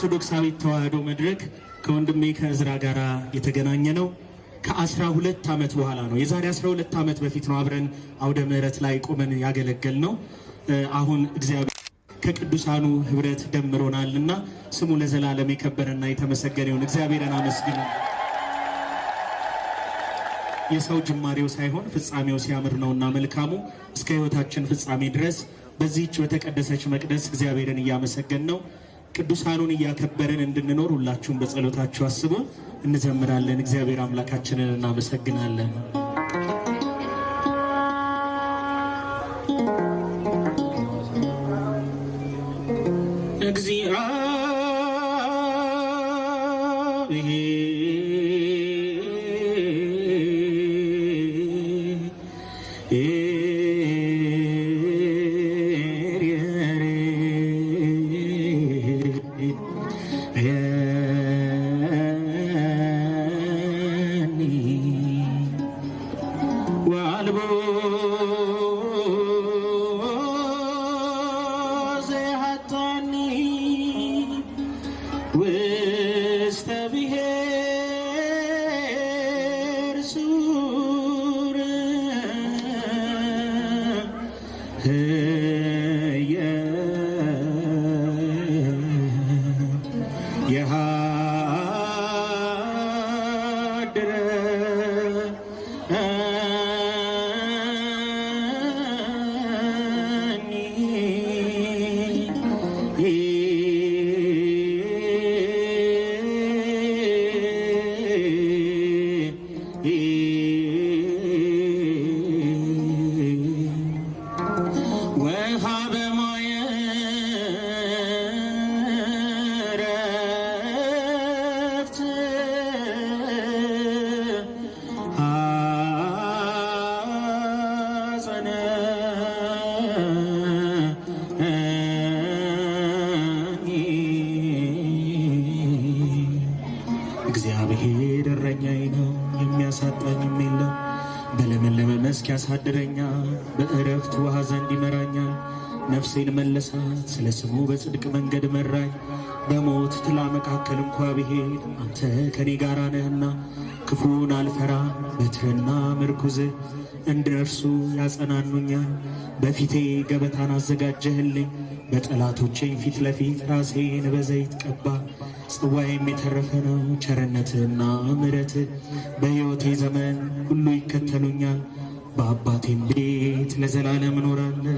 ኦርቶዶክሳዊት ተዋህዶ መድረክ ከወንድሜ ከእዝራ ጋራ የተገናኘ ነው። ከ12 ዓመት በኋላ ነው። የዛሬ 12 ዓመት በፊት ነው አብረን አውደ ምሕረት ላይ ቆመን ያገለገል ነው። አሁን እግዚአብሔር ከቅዱሳኑ ህብረት ደምሮናልና ስሙ ለዘላለም የከበረና የተመሰገነ ይሁን። እግዚአብሔርን አመስግኑ። የሰው ጅማሬው ሳይሆን ፍጻሜው ሲያምር ነውና መልካሙ እስከ ህይወታችን ፍጻሜ ድረስ በዚህች በተቀደሰች መቅደስ እግዚአብሔርን እያመሰገን ነው። ቅዱሳኑን እያከበረን እንድንኖር ሁላችሁም በጸሎታችሁ አስቡ። እንዘምራለን። እግዚአብሔር አምላካችንን እናመሰግናለን። እግዚአብሔር እረኛዬ ነው፣ የሚያሳጣኝም የለም። በለመለመ መስክ ያሳድረኛል፣ በዕረፍት ውኃ ዘንድ ይመራኛል። ነፍሴን መለሳት፣ ስለ ስሙ በጽድቅ መንገድ መራኝ። በሞት ጥላ መካከል እንኳ ብሄድ አንተ ከኔ ጋር ነህና ክፉን አልፈራም። በትርና ምርኩዝህ እንደርሱ ያጸናኑኛል። በፊቴ ገበታን አዘጋጀህልኝ፣ በጠላቶቼ ፊት ለፊት ራሴን በዘይት ቀባ። ጽዋዬም የተረፈ ነው። ቸርነትህና ምሕረትህ በሕይወቴ ዘመን ሁሉ ይከተሉኛል። በአባቴም ቤት ለዘላለም እኖራለሁ።